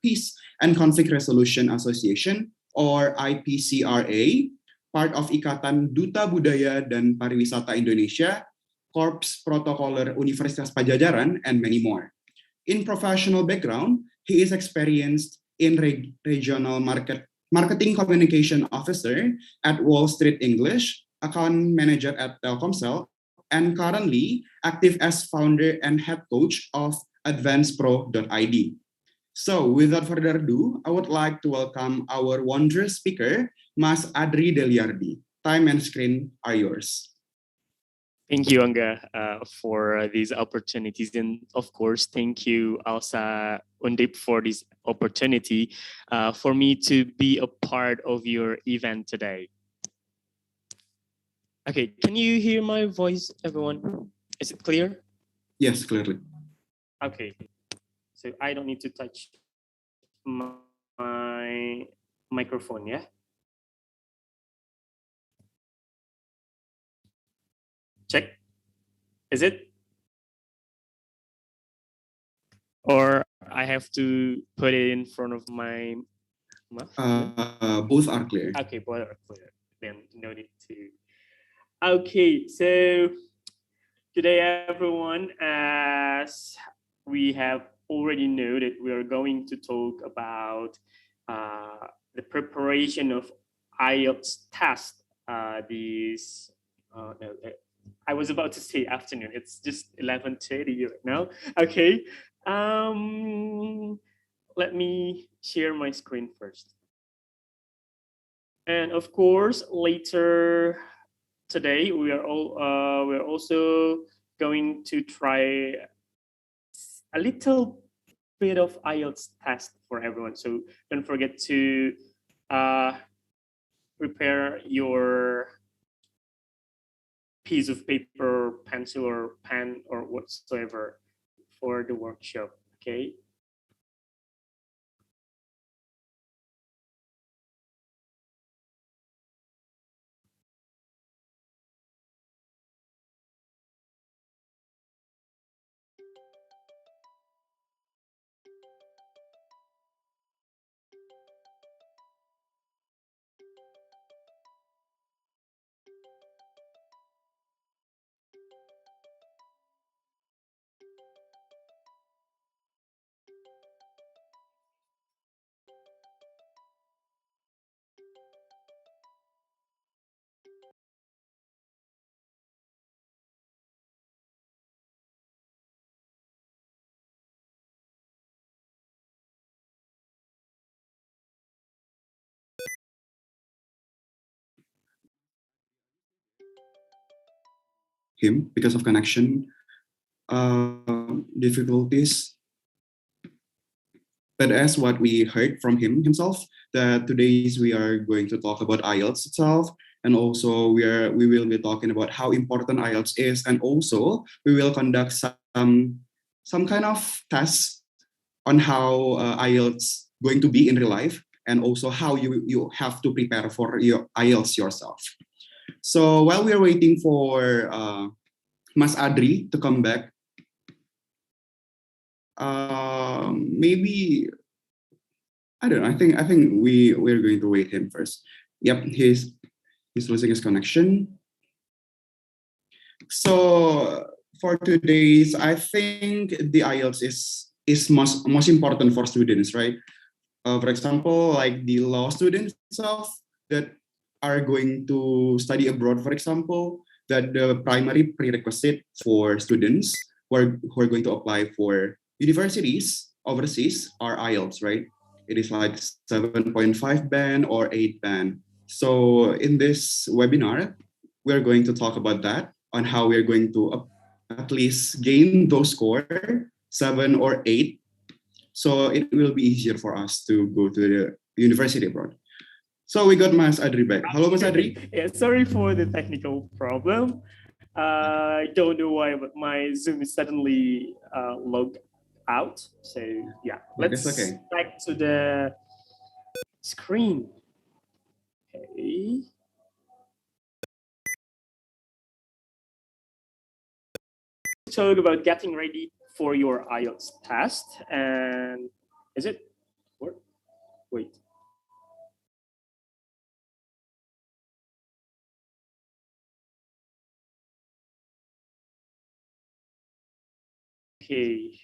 Peace and Conflict Resolution Association, or IPCRA, part of Ikatan Duta Budaya dan Pariwisata Indonesia, Korps Protokoler Universitas Pajajaran, and many more. In professional background, he is experienced in regional marketing communication officer at Wall Street English, account manager at Telkomsel, and currently active as founder and head coach of advancepro.id. So without further ado, I would like to welcome our wondrous speaker, Mas Adri Deliardi. Time and screen are yours. Thank you, Angga, for these opportunities. And of course, thank you, ALSA Undip, for this opportunity for me to be a part of your event today. Okay, can you hear my voice, everyone? Is it clear? Yes, clearly. Okay, so I don't need to touch my microphone, yeah? Check. Is it? Or I have to put it in front of my mouth? Both are clear. Okay, both are clear. Then no need to. Okay, so today, everyone, as we have already noted, we are going to talk about the preparation of Ielts test. I was about to say afternoon. It's just 11:30 right now. Okay. Let me share my screen first. And of course, later today, we're also going to try a little bit of IELTS test for everyone. So don't forget to prepare your piece of paper, pencil, or pen, or whatsoever for the workshop. Okay. Him because of connection difficulties. But as what we heard from him himself, that today's we are going to talk about IELTS itself, and also we will be talking about how important IELTS is, and also we will conduct some kind of tests on how IELTS going to be in real life, and also how you have to prepare for your IELTS yourself. So while we are waiting for Mas Adri to come back, maybe I don't know. I think we're going to wait him first. Yep, he's losing his connection. So for today's, I think the IELTS is most important for students, right? For example, like the law students itself that are going to study abroad, for example, that the primary prerequisite for students who are going to apply for universities overseas are IELTS, right? It is like 7.5 band or 8 band. So in this webinar, we're going to talk about that, on how we're going to at least gain those score 7 or 8. So it will be easier for us to go to the university abroad. So we got Mas Adri back. Hello, Mas Adri. Yeah, sorry for the technical problem. I don't know why, but my Zoom is suddenly logged out. So yeah, let's back to the screen. Okay. Talk about getting ready for your IELTS test. And is it? Wait. Okay.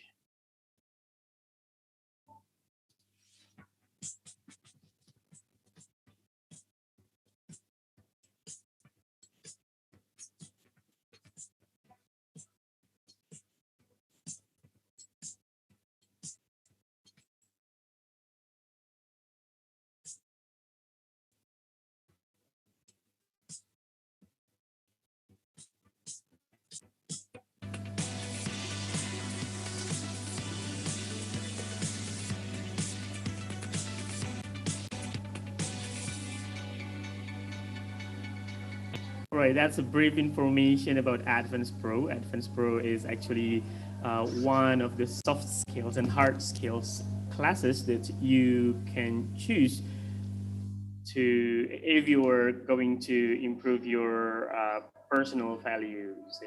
All right, that's a brief information about Advanced Pro. Advanced Pro is actually one of the soft skills and hard skills classes that you can choose to if you are going to improve your personal value. So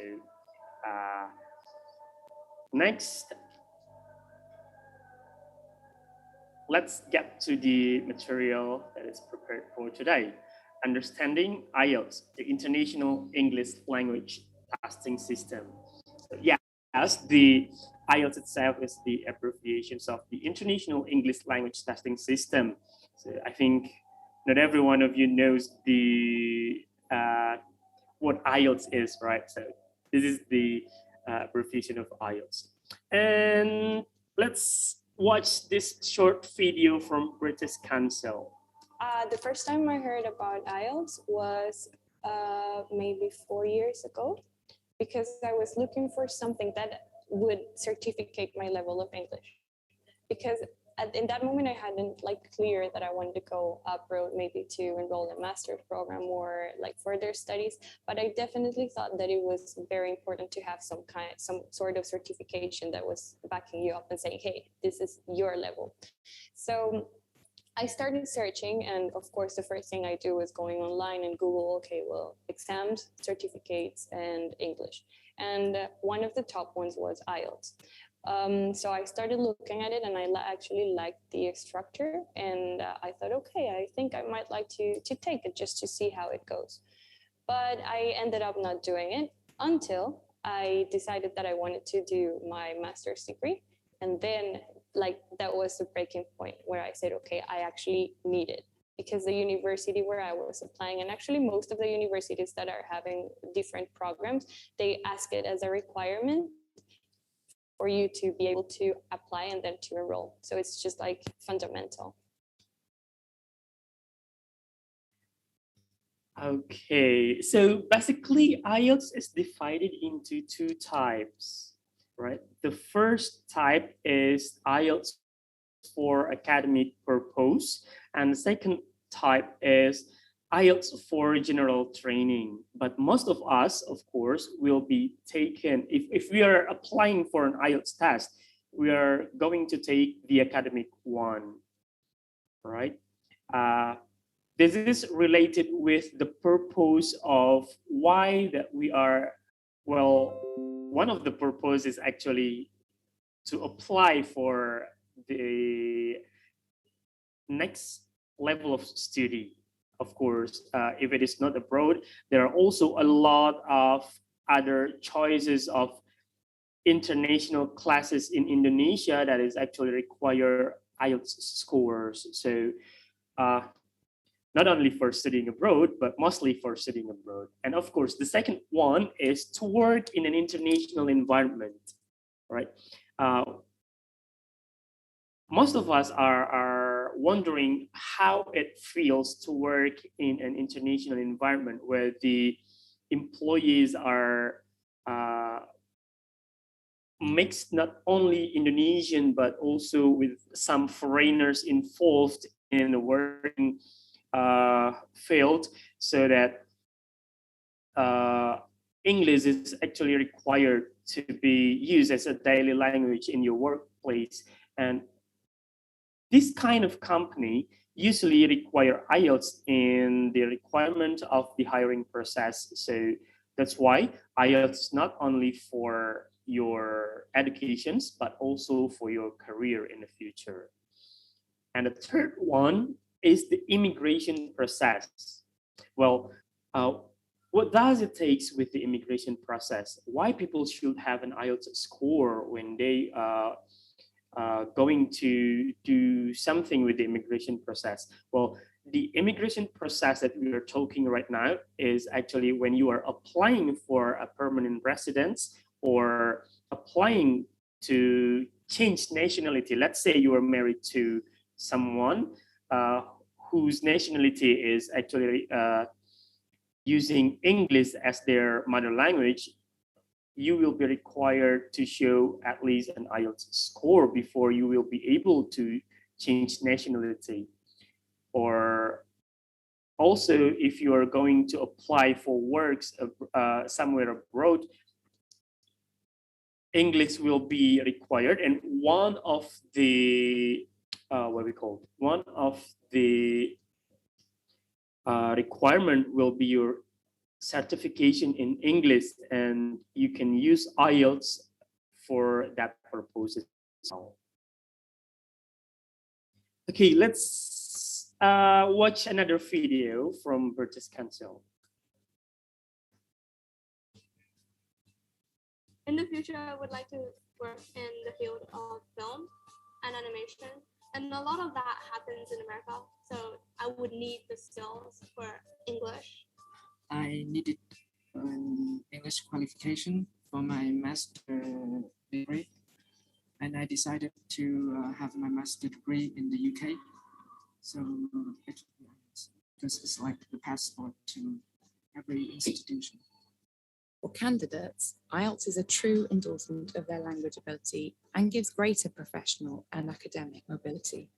next, let's get to the material that is prepared for today. Understanding IELTS, the International English Language Testing System. So, yes, the IELTS itself is the abbreviations of the International English Language Testing System. So I think not every one of you knows the what IELTS is, right? So this is the abbreviation of IELTS. And let's watch this short video from British Council. The first time I heard about IELTS was maybe 4 years ago, because I was looking for something that would certificate my level of English. Because in that moment I hadn't clear that I wanted to go abroad, maybe to enroll in a master's program or further studies, but I definitely thought that it was very important to have some sort of certification that was backing you up and saying, hey, this is your level. So I started searching, and of course the first thing I do was going online and Google, okay, well, exams, certificates, and English. And one of the top ones was IELTS. So I started looking at it, and I actually liked the structure, and I thought, okay, I think I might like to take it just to see how it goes. But I ended up not doing it until I decided that I wanted to do my master's degree. And then that was the breaking point where I said, okay, I actually need it, because the university where I was applying, and actually most of the universities that are having different programs, they ask it as a requirement for you to be able to apply and then to enroll. So it's just fundamental. Okay, so basically IELTS is divided into two types, right? The first type is IELTS for academic purpose, and the second type is IELTS for general training. But most of us, of course, will be taken, if we are applying for an IELTS test, we are going to take the academic one, right? This is related with the purpose of why that we are, well, one of the purposes actually to apply for the next level of study. Of course, if it is not abroad, there are also a lot of other choices of international classes in Indonesia that is actually require IELTS scores. So not only for studying abroad, but mostly for studying abroad. And of course, the second one is to work in an international environment, right? Most of us are wondering how it feels to work in an international environment where the employees are mixed, not only Indonesian, but also with some foreigners involved in the working field, so that English is actually required to be used as a daily language in your workplace. And this kind of company usually require IELTS in the requirement of the hiring process. So that's why IELTS is not only for your educations, but also for your career in the future. And the third one is the immigration process. Well, what does it take with the immigration process? Why people should have an IELTS score when they going to do something with the immigration process? Well, the immigration process that we are talking right now is actually when you are applying for a permanent residence or applying to change nationality. Let's say you are married to someone whose nationality is actually using English as their mother language. You will be required to show at least an IELTS score before you will be able to change nationality. Or also, if you are going to apply for works somewhere abroad, English will be required. And one of the requirement will be your certification in English, and you can use IELTS for that purpose. Okay, let's watch another video from British Council. In the future, I would like to work in the field of film and animation, and a lot of that happens in America, so I would need the skills for English. I needed an English qualification for my master degree, and I decided to have my master degree in the UK. So because it's like the passport to every institution. For candidates, IELTS is a true endorsement of their language ability and gives greater professional and academic mobility.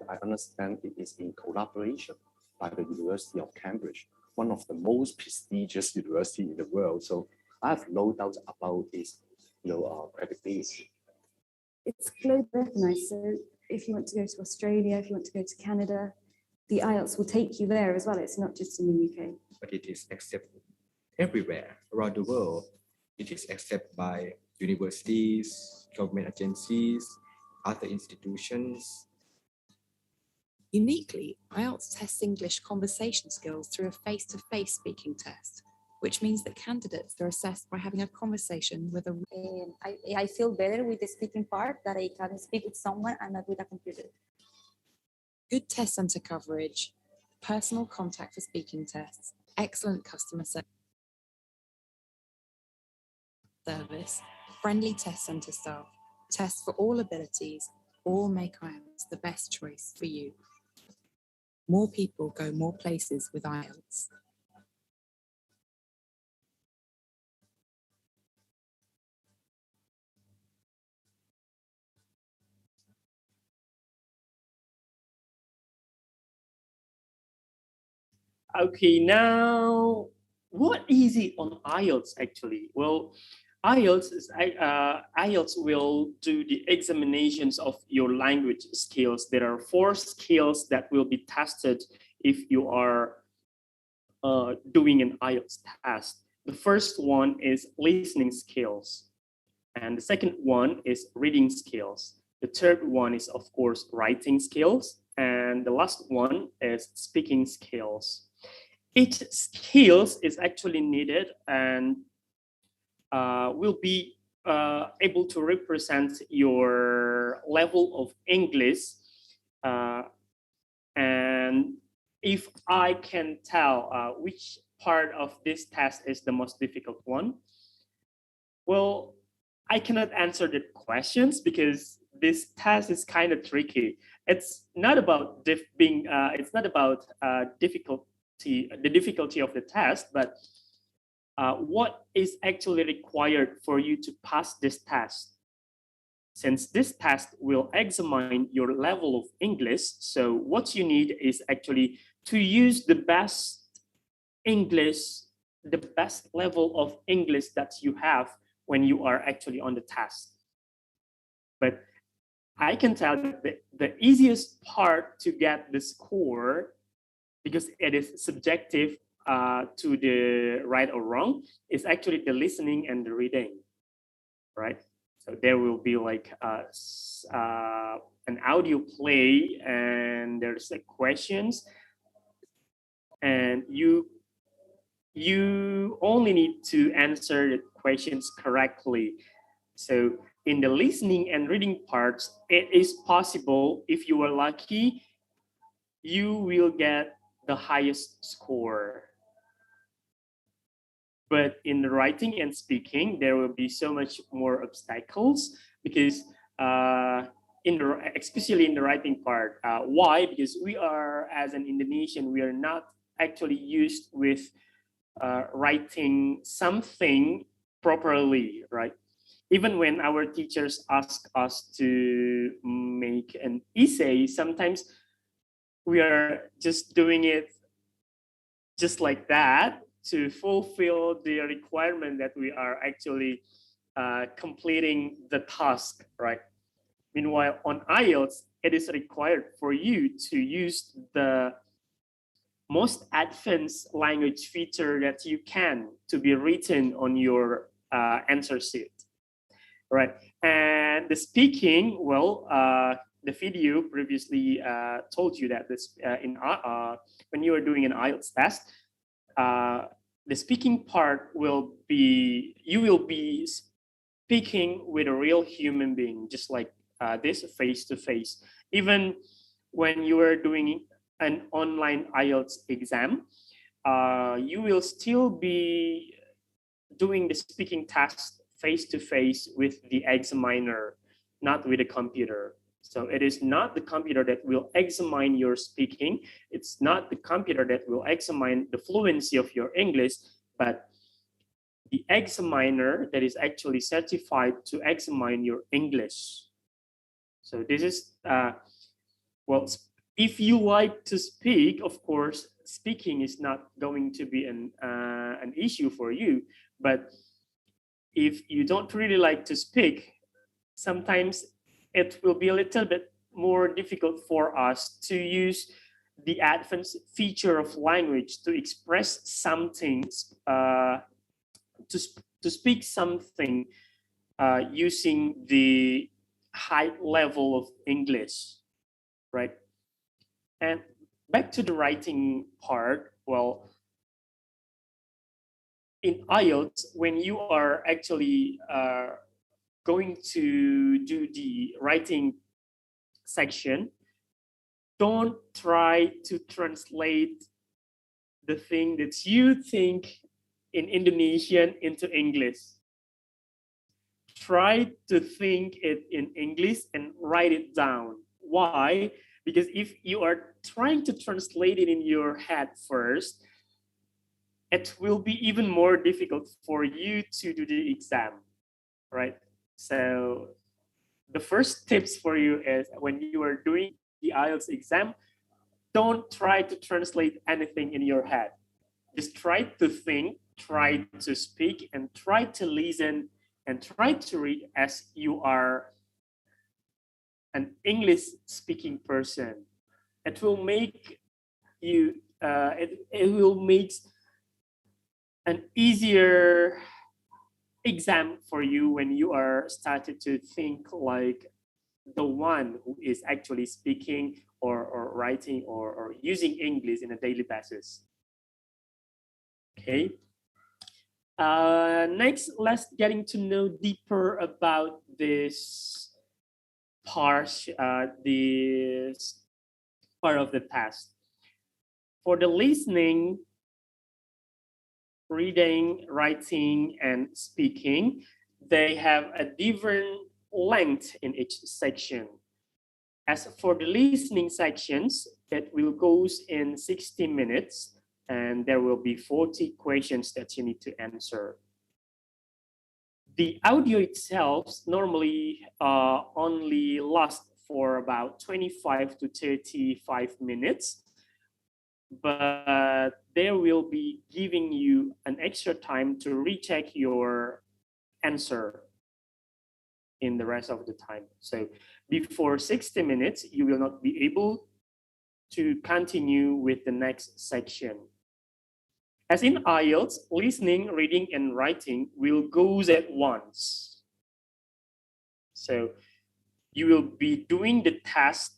I understand it is in collaboration by the University of Cambridge, one of the most prestigious universities in the world. So I have no doubt about its credibility. It's globally recognized. So if you want to go to Australia, if you want to go to Canada, the IELTS will take you there as well. It's not just in the UK. But it is accepted everywhere around the world. It is accepted by universities, government agencies, other institutions. Uniquely, IELTS tests English conversation skills through a face-to-face speaking test, which means that candidates are assessed by having a conversation with a... I feel better with the speaking part, that I can speak with someone and not with a computer. Good test center coverage, personal contact for speaking tests, excellent customer service, friendly test center staff, tests for all abilities, all make IELTS the best choice for you. More people go more places with IELTS. Okay, now what is it on IELTS actually? Well, IELTS will do the examinations of your language skills. There are 4 skills that will be tested if you are doing an IELTS test. The first one is listening skills, and the second one is reading skills. The third one is, of course, writing skills, and the last one is speaking skills. Each skills is actually needed and will be able to represent your level of English. And if I can tell which part of this test is the most difficult one, well, I cannot answer the questions because this test is kind of tricky. It's not about the difficulty of the test, but what is actually required for you to pass this test. Since this test will examine your level of English, so what you need is actually to use the best English, the best level of English that you have when you are actually on the test. But I can tell that the easiest part to get the score, because it is subjective to the right or wrong, is actually the listening and the reading, right? So there will be like an audio play and there's like questions, and you only need to answer the questions correctly. So in the listening and reading parts, it is possible, if you are lucky, you will get the highest score. But in the writing and speaking, there will be so much more obstacles because especially in the writing part. Why? Because we are, as an Indonesian, we are not actually used with writing something properly, right? Even when our teachers ask us to make an essay, sometimes we are just doing it just like that to fulfill the requirement that we are actually completing the task, right? Meanwhile, on IELTS, it is required for you to use the most advanced language feature that you can to be written on your answer sheet, right? And the speaking, well, the video previously told you that this when you are doing an IELTS test, the speaking part will be, you will be speaking with a real human being, just like this, face to face. Even when you are doing an online IELTS exam, you will still be doing the speaking test face to face with the examiner, not with a computer. So it is not the computer that will examine your speaking. It's not the computer that will examine the fluency of your English, but the examiner that is actually certified to examine your English. So this is, well, if you like to speak, of course, speaking is not going to be an issue for you. But if you don't really like to speak, sometimes it will be a little bit more difficult for us to use the advanced feature of language to express something, to speak something using the high level of English, right? And back to the writing part, well, in IELTS, when you are actually going to do the writing section, don't try to translate the thing that you think in Indonesian into English. Try to think it in English and write it down. Why? Because if you are trying to translate it in your head first, it will be even more difficult for you to do the exam, right? So the first tips for you is when you are doing the IELTS exam, don't try to translate anything in your head. Just try to think, try to speak, and try to listen, and try to read as you are an English speaking person. It will make you, it will make an easier exam for you when you are started to think like the one who is actually speaking or writing or using English in a daily basis. Okay. Next, let's getting to know deeper about this part, this part of the test. For the listening, reading, writing, and speaking, they have a different length in each section. As for the listening sections, it will goes in 60 minutes, and there will be 40 questions that you need to answer. The audio itself normally only lasts for about 25 to 35 minutes, but they will be giving you an extra time to recheck your answer in the rest of the time. So before 60 minutes, you will not be able to continue with the next section. As in IELTS, listening, reading, and writing will go at once. So you will be doing the test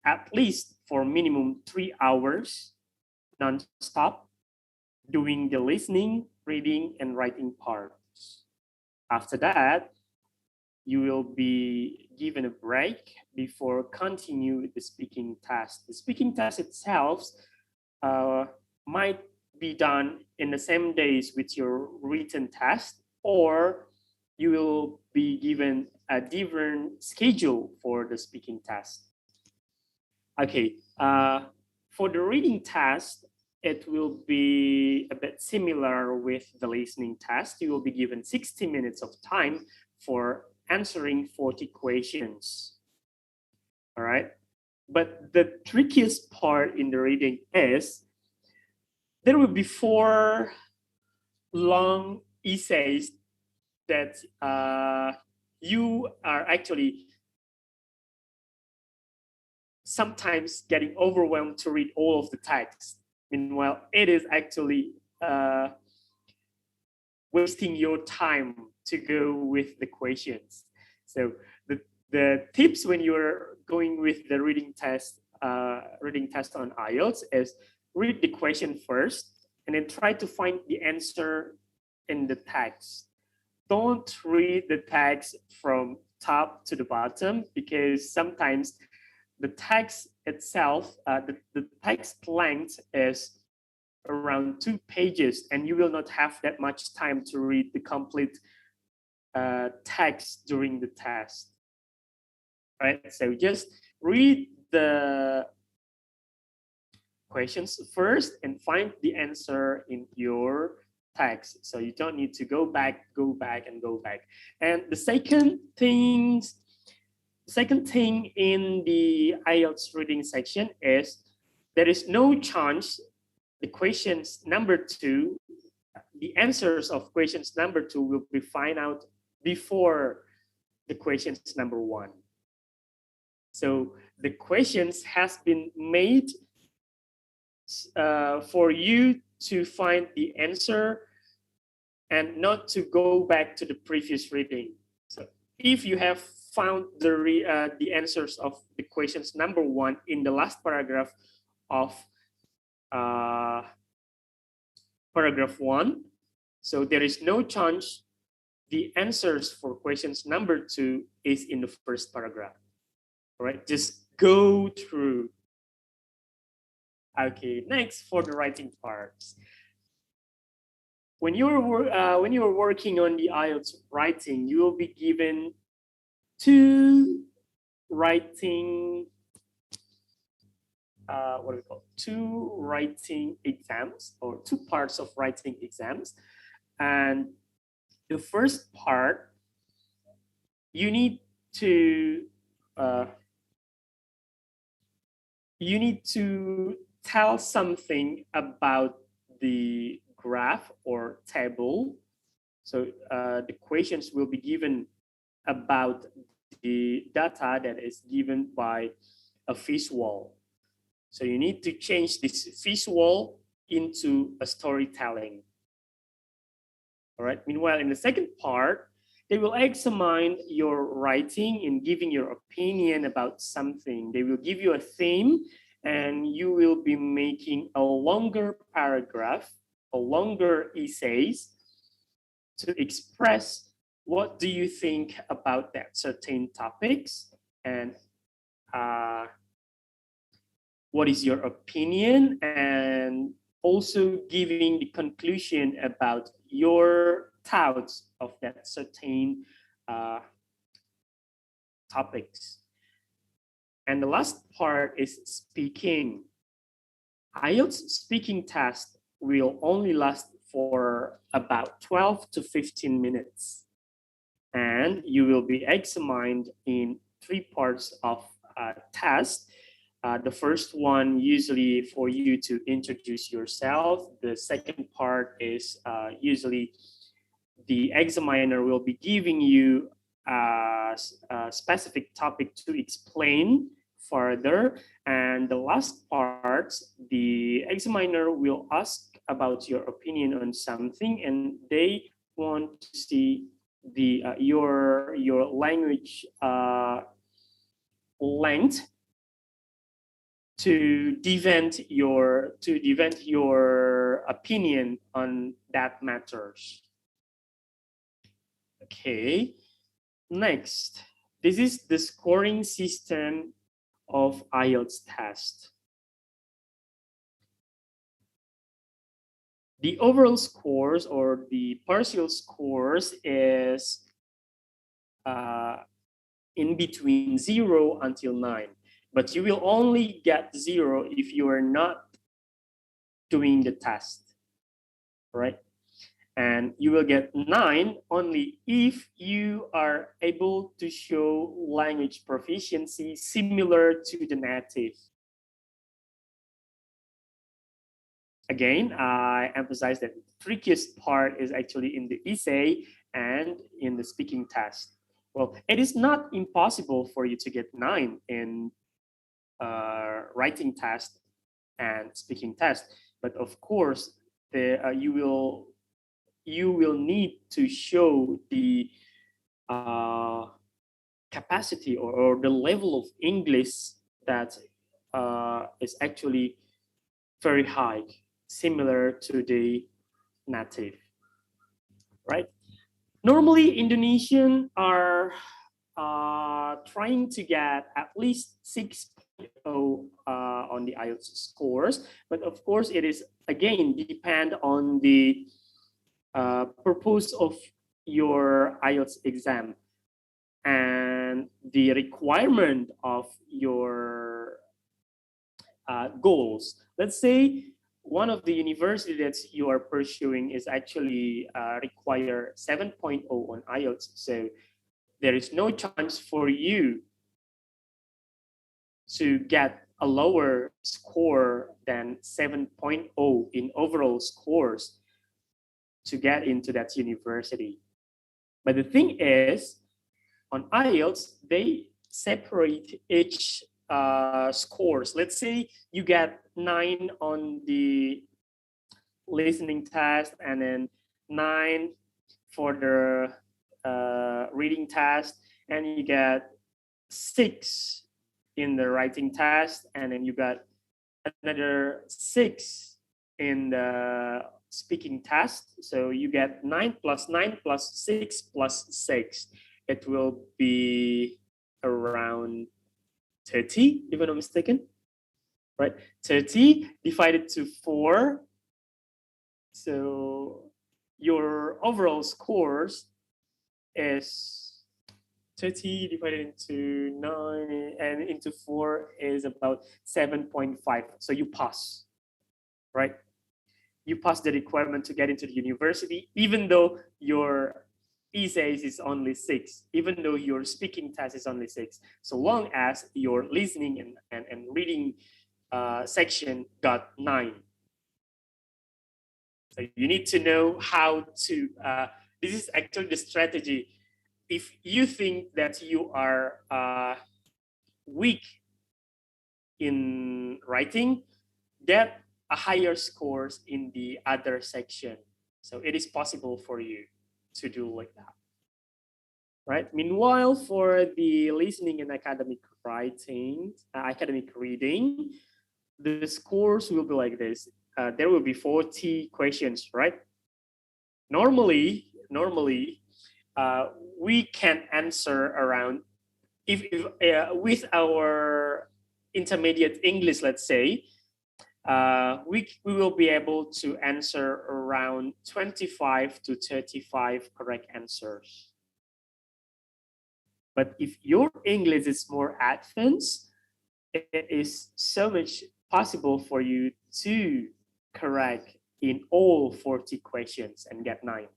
at least for minimum 3 hours non-stop, doing the listening, reading, and writing parts. After that, you will be given a break before continue with the speaking test. The speaking test itself might be done in the same days with your written test, or you will be given a different schedule for the speaking test. Okay, for the reading test, it will be a bit similar with the listening test. You will be given 60 minutes of time for answering 40 questions. All right. But the trickiest part in the reading is there will be 4 long essays that you are actually sometimes getting overwhelmed to read all of the text. Meanwhile, it is actually wasting your time to go with the questions. So the tips when you're going with the reading test on IELTS is read the question first and then try to find the answer in the text. Don't read the text from top to the bottom, because sometimes the text itself, the text length is around 2 pages, and you will not have that much time to read the complete text during the test. Right? So just read the questions first and find the answer in your text. So you don't need to go back. And the second thing in the IELTS reading section is there is no chance the questions number 2, the answers of questions number 2 will be found out before the questions number 1. So the questions has been made for you to find the answer and not to go back to the previous reading. So if you have found the answers of the questions number 1 in the last paragraph of paragraph 1, so there is no chance the answers for questions number 2 is in the first paragraph. All right, just go through. Okay, next for the writing parts. When you're working on the IELTS writing, you will be given 2 writing two writing exams, or 2 parts of writing exams. And the first part, you need to tell something about the graph or table. So the questions will be given about the data that is given by a visual. So you need to change this visual into a storytelling. All right. Meanwhile, in the second part, they will examine your writing and giving your opinion about something. They will give you a theme, and you will be making a longer paragraph, a longer essays to express what do you think about that certain topics, and what is your opinion, and also giving the conclusion about your thoughts of that certain topics. And the last part is speaking. IELTS speaking test will only last for about 12 to 15 minutes. And you will be examined in 3 parts of test. The first one usually for you to introduce yourself. The second part is usually the examiner will be giving you a specific topic to explain further. And the last part, the examiner will ask about your opinion on something, and they want to see the your language length to defend your opinion on that matters. Okay, next, this is the scoring system of IELTS test. The overall scores or the partial scores is in between 0 until 9, but you will only get 0 if you are not doing the test, right? And you will get 9 only if you are able to show language proficiency similar to the native. Again, I emphasize that the trickiest part is actually in the essay and in the speaking test. Well, it is not impossible for you to get 9 in writing test and speaking test, but of course, you will need to show the capacity or the level of English that is actually very high, similar to the native, right? Normally, Indonesian are trying to get at least 6.0 on the IELTS scores, but of course, it is again depend on the purpose of your IELTS exam and the requirement of your goals. Let's say one of the university that you are pursuing is actually require 7.0 on IELTS. So there is no chance for you to get a lower score than 7.0 in overall scores to get into that university. But the thing is, on IELTS, they separate each scores. Let's say you get 9 on the listening test and then 9 for the reading test, and you get 6 in the writing test, and then you got another 6 in the speaking test. So you get 9 plus 9 plus 6 plus 6. It will be around 30, if I'm not mistaken, right? 30 divided to 4. So your overall scores is 30 divided into 9 and into 4 is about 7.5. So you pass, right? You pass the requirement to get into the university, even though your essays is only 6, even though your speaking test is only 6, so long as your listening and reading section got 9. So you need to know how to, this is actually the strategy. If you think that you are weak in writing, get a higher scores in the other section. So it is possible for you to do like that, right? Meanwhile, for the listening and academic writing, academic reading, the scores will be like this. There will be 40 questions, right? Normally, we can answer around, if with our intermediate English, let's say, we will be able to answer around 25 to 35 correct answers. But if your English is more advanced, it is so much possible for you to correct in all 40 questions and get 9.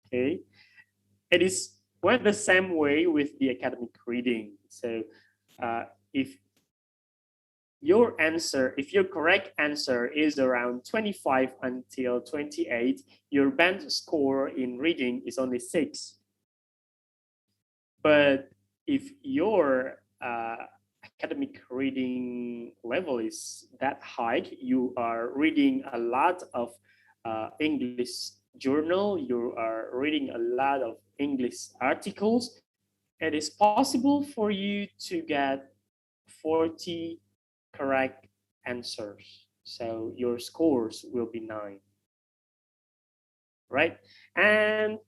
Okay, it is well the same way with the academic reading. So if your answer, if your correct answer is around 25 until 28, your band score in reading is only 6. But if your academic reading level is that high, you are reading a lot of English journal, you are reading a lot of English articles, it is possible for you to get 40 correct answers. So your scores will be 9. Right? And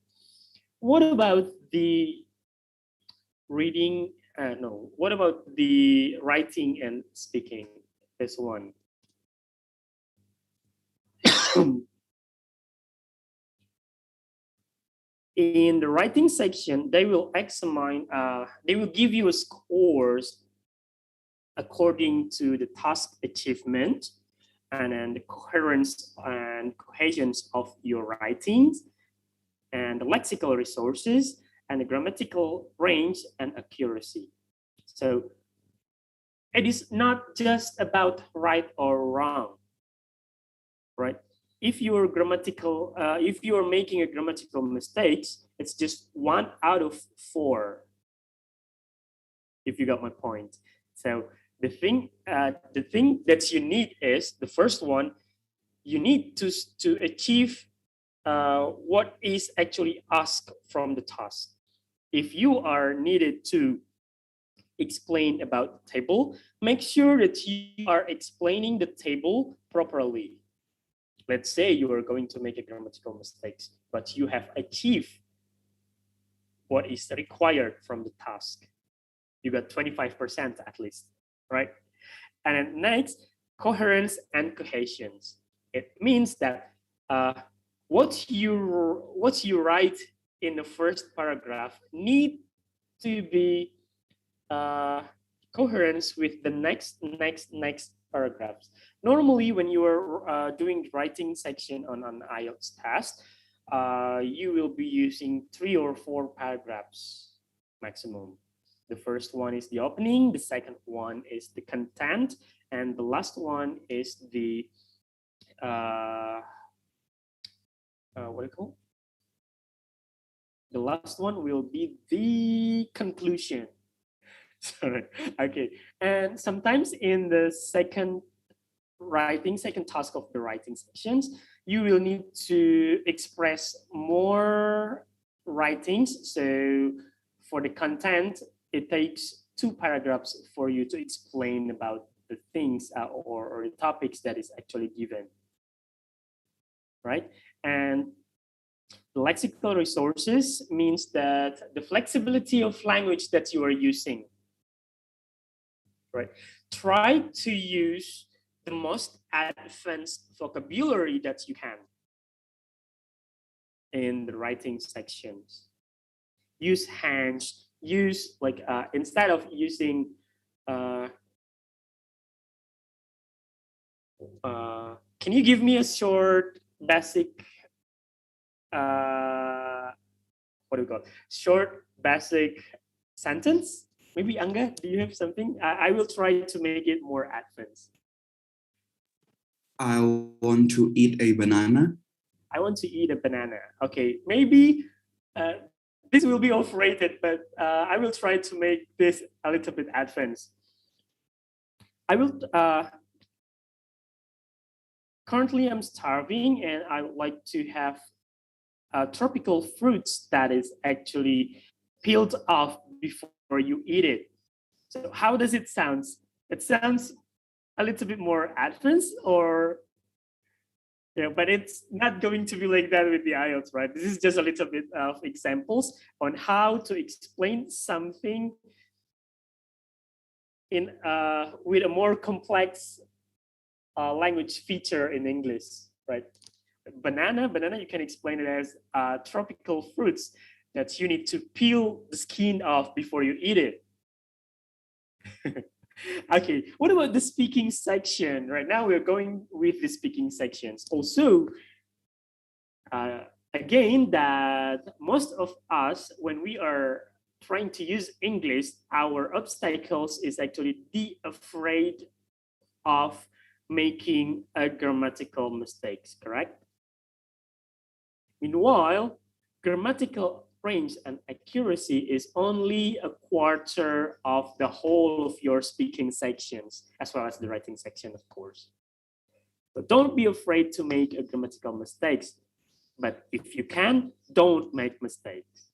what about the reading? No, what about the writing and speaking? This one. In the writing section, they will examine, they will give you a scores according to the task achievement and then the coherence and cohesions of your writings and the lexical resources and the grammatical range and accuracy. So it is not just about right or wrong, right? If you are grammatical, if you are making a grammatical mistakes, it's just 1 out of 4. If you got my point. So the thing that you need is the first one. You need to achieve what is actually asked from the task. If you are needed to explain about the table, make sure that you are explaining the table properly. Let's say you are going to make a grammatical mistake, but you have achieved what is required from the task. You got 25% at least, right? And then next, coherence and cohesions. It means that what you write in the first paragraph need to be coherence with the next paragraphs. Normally, when you are doing the writing section on an IELTS test, you will be using 3 or 4 paragraphs maximum. The first one is the opening, the second one is the content, and the last one is the what do you call? The last one will be the conclusion. Sorry. Okay. And sometimes in the second task of the writing sections, you will need to express more writings. So for the content, it takes 2 paragraphs for you to explain about the things or the topics that is actually given. Right? And the lexical resources means that the flexibility of language that you are using. Right? Try to use the most advanced vocabulary that you can in the writing sections. Use hands, use like instead of using can you give me a short basic what do you call it? Short basic sentence? Maybe Angga, do you have something? I will try to make it more advanced. I want to eat a banana. I want to eat a banana. Okay, maybe this will be overrated, but I will try to make this a little bit advanced. I will. Currently, I'm starving, and I would like to have tropical fruits that is actually peeled off before you eat it. So, how does it sound? It sounds a little bit more advanced, or but it's not going to be like that with the IELTS, right? This is just a little bit of examples on how to explain something in with a more complex language feature in English, right? Banana, you can explain it as tropical fruits that you need to peel the skin off before you eat it. Okay, what about the speaking section? Right now we're going with the speaking sections. Also, again, that most of us, when we are trying to use English, our obstacles is actually the afraid of making a grammatical mistakes, correct? Meanwhile, grammatical range and accuracy is only a quarter of the whole of your speaking sections, as well as the writing section, of course. So don't be afraid to make a grammatical mistakes, but if you can, don't make mistakes.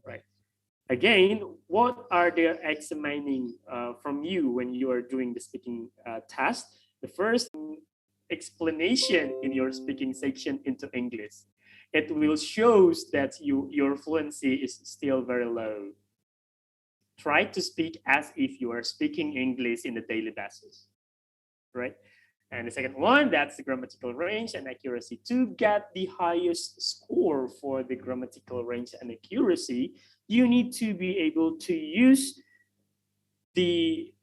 Right. Again, what are they examining from you when you are doing the speaking test? The first explanation in your speaking section into English. It will shows that your fluency is still very low. Try to speak as if you are speaking English in the daily basis, right? And the second one, that's the grammatical range and accuracy. To get the highest score for the grammatical range and accuracy, you need to be able to use the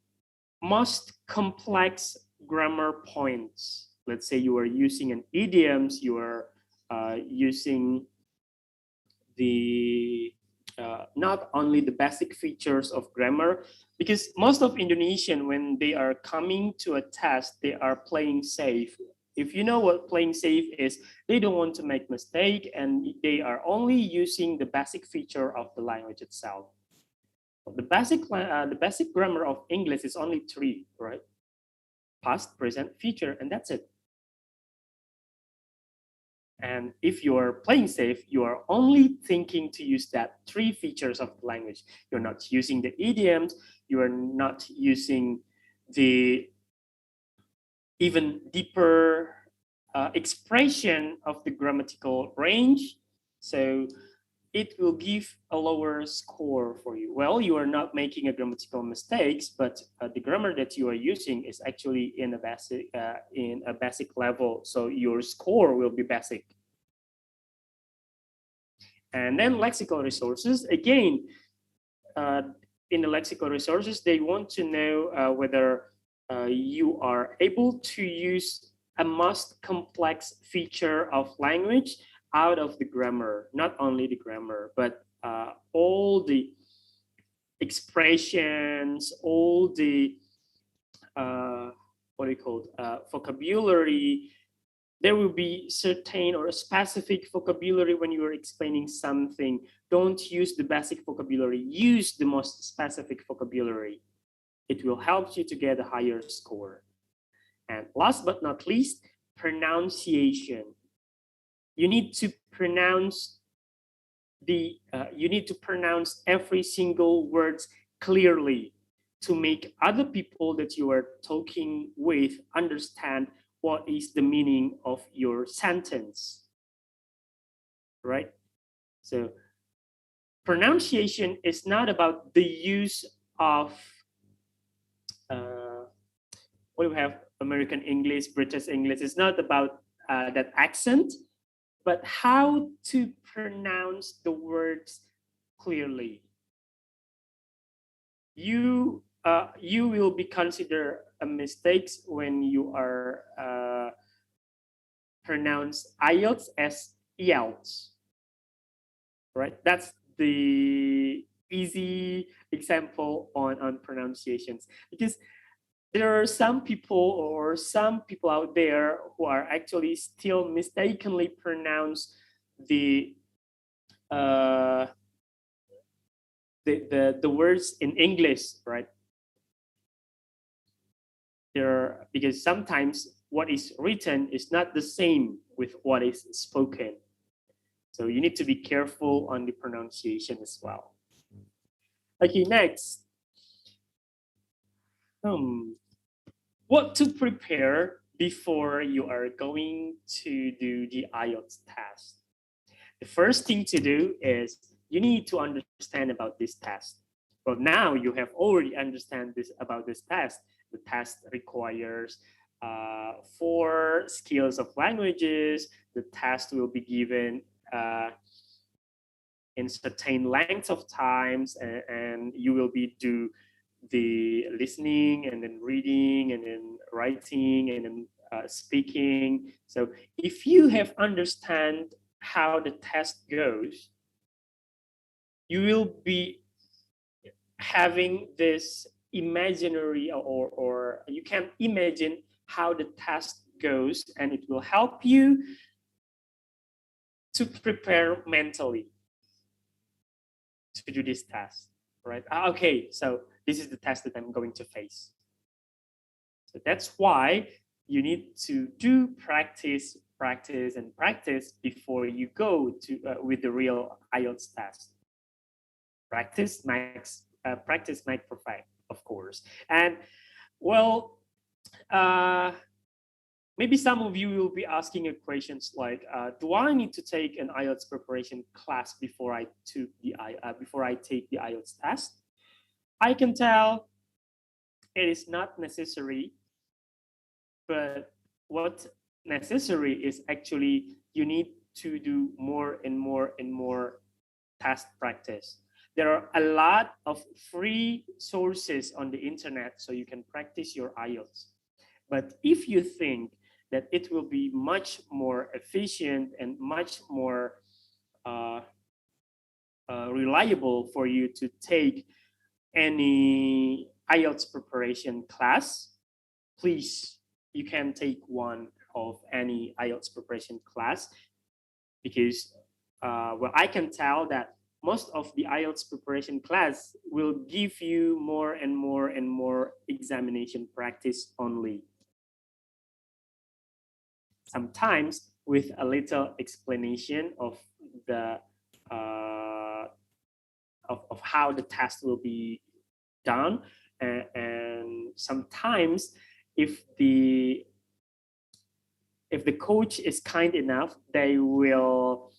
most complex grammar points. Let's say you are using an idioms, you are using the not only the basic features of grammar, because most of Indonesian, when they are coming to a test, they are playing safe. If you know what playing safe is, they don't want to make mistake and they are only using the basic feature of the language itself. The basic grammar of English is only 3, right? Past, present, future, and that's it. And if you're playing safe, you are only thinking to use that 3 features of the language. You're not using the idioms, you are not using the even deeper expression of the grammatical range. So it will give a lower score for you. Well, you are not making a grammatical mistakes, but the grammar that you are using is actually in a basic level. So your score will be basic. And then lexical resources, again, in the lexical resources, they want to know whether you are able to use a most complex feature of language out of the grammar, not only the grammar, but all the expressions, all the vocabulary. There will be certain or a specific vocabulary when you are explaining something. Don't use the basic vocabulary, use the most specific vocabulary. It will help you to get a higher score. And last but not least, pronunciation. You need to pronounce every single word clearly to make other people that you are talking with understand what is the meaning of your sentence, right? So pronunciation is not about the use of what do we have? American English, British English. It's not about that accent, but how to pronounce the words clearly. You will be considered a mistake when you are pronounce Ielts as Ielts, right? That's the easy example on pronunciations, because there are some people out there who are actually still mistakenly pronounce the words in English, right? Because sometimes what is written is not the same with what is spoken. So you need to be careful on the pronunciation as well. Okay, next. What to prepare before you are going to do the IELTS test? The first thing to do is you need to understand about this test. Well, now you have already understand about this test. The test requires 4 skills of languages. The test will be given in certain lengths of times, and you will be do the listening and then reading and then writing and then speaking. So if you have understand how the test goes, you will be having this imaginary or you can imagine how the test goes, and it will help you to prepare mentally to do this test, right? Okay, so this is the test that I'm going to face. So that's why you need to do practice before you go to with the real IELTS test, practice makes perfect, of course. And well, maybe some of you will be asking questions like, do I need to take an IELTS preparation class before I take the IELTS test? I can tell it is not necessary, but what necessary is actually you need to do more and more and more test practice. There are a lot of free sources on the internet so you can practice your IELTS. But if you think that it will be much more efficient and much more reliable for you to take any IELTS preparation class, please, you can take one of any IELTS preparation class, because well, I can tell that most of the IELTS preparation class will give you more and more and more examination practice only. Sometimes with a little explanation of the of how the test will be done, and sometimes if the coach is kind enough, they will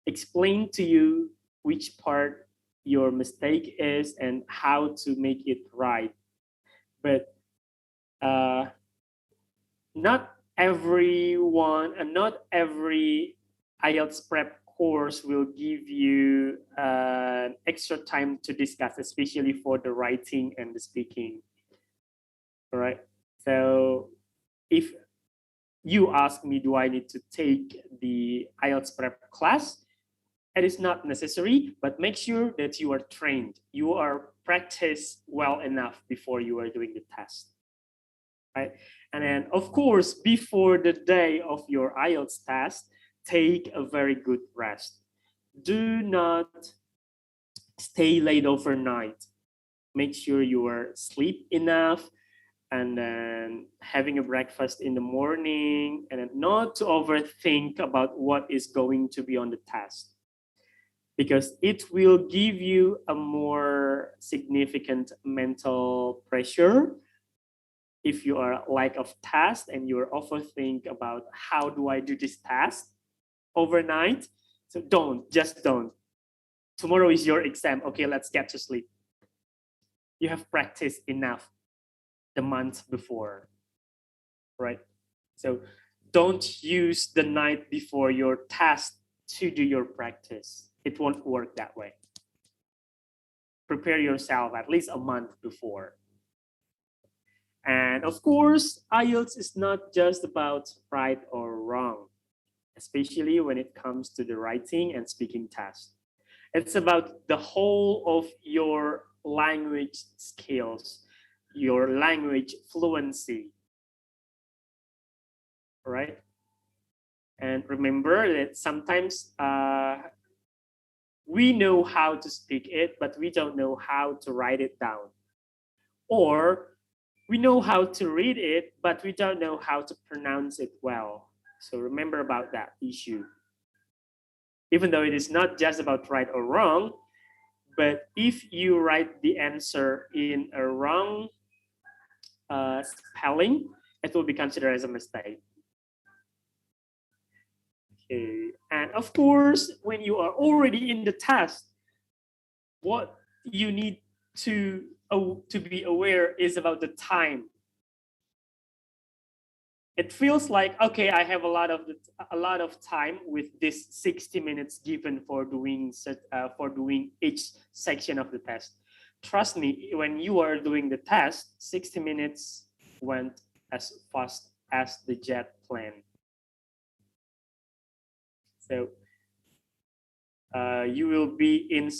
explain to you which part your mistake is and how to make it right. But not everyone and not every IELTS prep course will give you extra time to discuss, especially for the writing and the speaking. All right. So if you ask me, do I need to take the IELTS prep class? It is not necessary, but make sure that you are trained. You are practiced well enough before you are doing the test. Right? And then, of course, before the day of your IELTS test, take a very good rest. Do not stay late overnight. Make sure you are sleep enough, and then having a breakfast in the morning, and then not to overthink about what is going to be on the test, because it will give you a more significant mental pressure if you are lack of task and you're overthink about how do I do this task overnight. So just don't. Tomorrow is your exam. Okay, let's get to sleep. You have practiced enough the month before, right? So don't use the night before your test to do your practice. It won't work that way. Prepare yourself at least a month before. And of course, IELTS is not just about right or wrong, especially when it comes to the writing and speaking test. It's about the whole of your language skills, your language fluency, right? And remember that sometimes we know how to speak it, but we don't know how to write it down. Or we know how to read it, but we don't know how to pronounce it well. So remember about that issue. Even though it is not just about right or wrong, but if you write the answer in a wrong spelling, it will be considered as a mistake. Okay. And of course, when you are already in the test, what you need to be aware is about the time. It feels like, okay, I have a lot of time with this 60 minutes given for doing each section of the test. Trust me, when you are doing the test, 60 minutes went as fast as the jet plane. So you will be in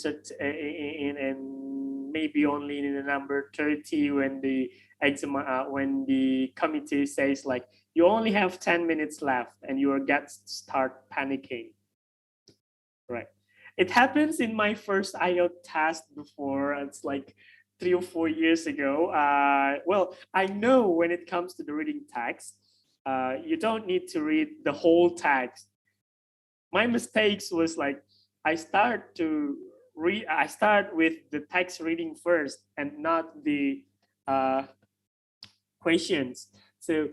maybe only in the number 30 when the exam when the committee says like you only have 10 minutes left and you start panicking, right? It happens in my first IELTS test before. It's like 3 or 4 years ago. Well, I know when it comes to the reading text, you don't need to read the whole text. My mistakes was like I start to read. I start with the text reading first and not the questions. So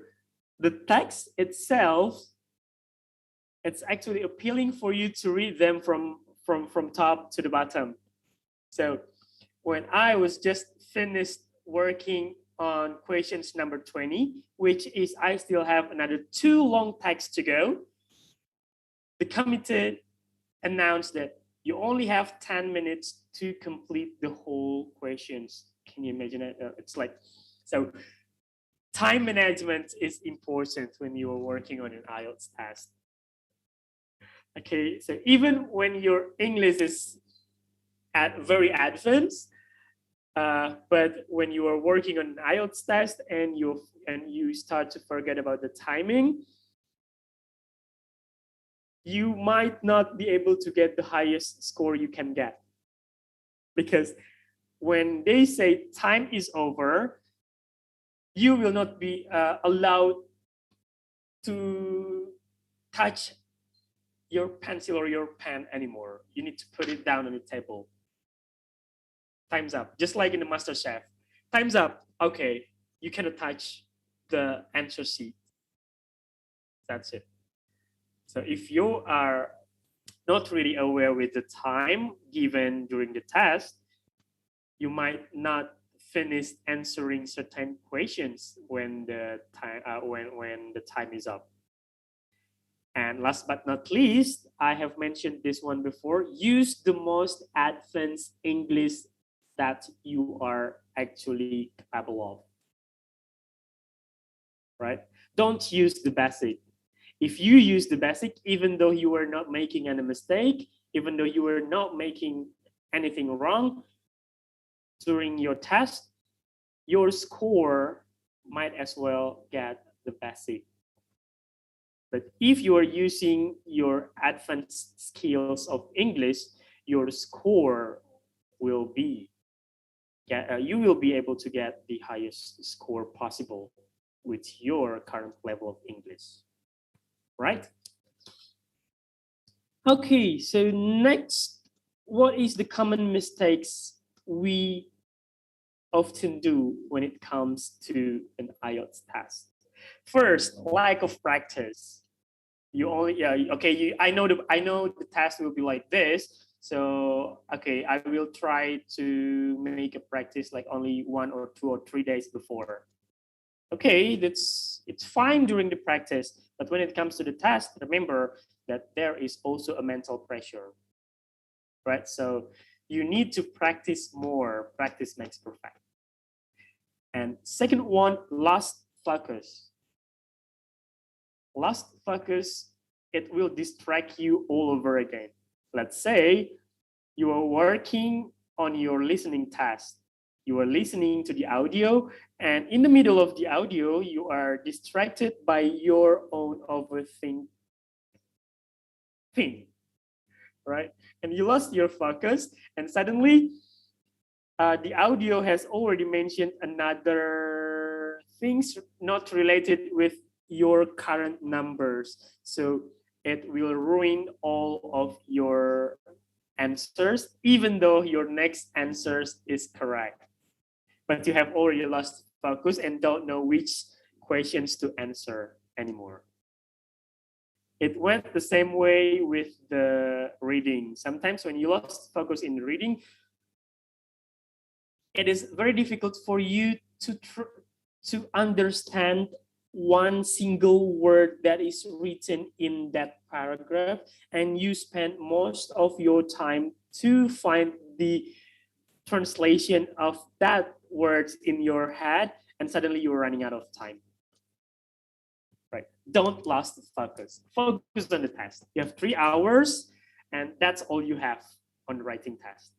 the text itself, it's actually appealing for you to read them from top to the bottom. So when I was just finished working on questions number 20, which is I still have another 2 long texts to go, the committee announced that you only have 10 minutes to complete the whole questions. Can you imagine it? It's like, so time management is important when you are working on an IELTS test. Okay, so even when your English is very advanced, but when you are working on an IELTS test and you start to forget about the timing, you might not be able to get the highest score you can get. Because when they say time is over, you will not be allowed to touch your pencil or your pen anymore. You need to put it down on the table. Time's up. Just like in the MasterChef. Time's up. Okay, you cannot touch the answer sheet. That's it. So if you are not really aware with the time given during the test, you might not finish answering certain questions when the time when the time is up. And last but not least, I have mentioned this one before, use the most advanced English that you are actually capable of. Right? Don't use the basic. If you use the basic, even though you are not making any mistake, even though you are not making anything wrong during your test, your score might as well get the basic. But if you are using your advanced skills of English, your score will be, you will be able to get the highest score possible with your current level of English. Right? Okay, so next, what is the common mistakes we often do when it comes to an IELTS test? First, lack of practice. You only, I know the test will be like this. So, okay, I will try to make a practice like only 1 or 2 or 3 days before. Okay, it's fine during the practice, but when it comes to the test, remember that there is also a mental pressure, right? So you need to practice more. Practice makes perfect. And second one, lost focus. Lost focus, it will distract you all over again. Let's say you are working on your listening test. You are listening to the audio, and in the middle of the audio, you are distracted by your own overthinking, right? And you lost your focus, and suddenly the audio has already mentioned another things not related with your current numbers. So it will ruin all of your answers, even though your next answers is correct. But you have already lost focus and don't know which questions to answer anymore. It went the same way with the reading. Sometimes when you lost focus in reading, it is very difficult for you to understand one single word that is written in that paragraph, and you spend most of your time to find the translation of that word in your head, and suddenly you're running out of time. Right? Don't lose focus. Focus on the test. You have 3 hours, and that's all you have on the writing test.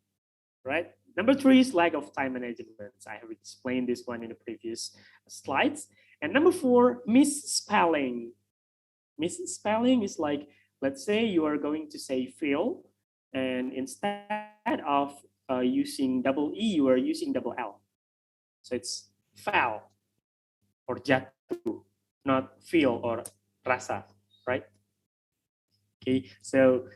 Right? Number 3 is lack of time management. I have explained this one in the previous slides. And number 4, misspelling. Misspelling is like, let's say you are going to say feel, and instead of using double E, you are using double L. So it's fell or jatuh, not feel or rasa, right? Okay, so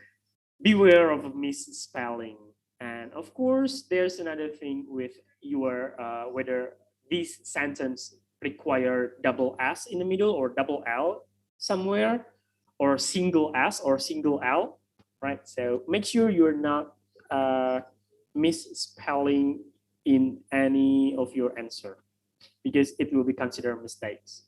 beware of misspelling. And of course, there's another thing with your whether this sentence require double S in the middle or double L somewhere, or single S or single L, right? So make sure you're not misspelling in any of your answer, because it will be considered mistakes.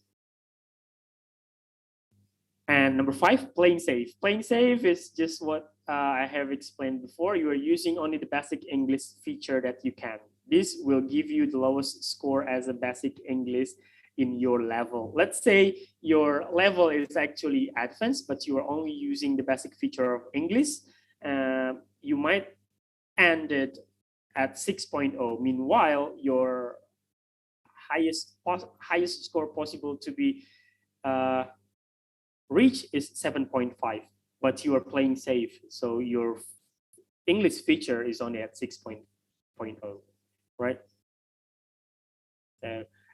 And number 5, playing safe. Playing safe is just what I have explained before. You are using only the basic English feature that you can. This will give you the lowest score as a basic English in your level. Let's say your level is actually advanced, but you are only using the basic feature of English. You might end it at 6.0. Meanwhile, your highest score possible to be reach is 7.5, but you are playing safe, so your English feature is only at 6.0, right?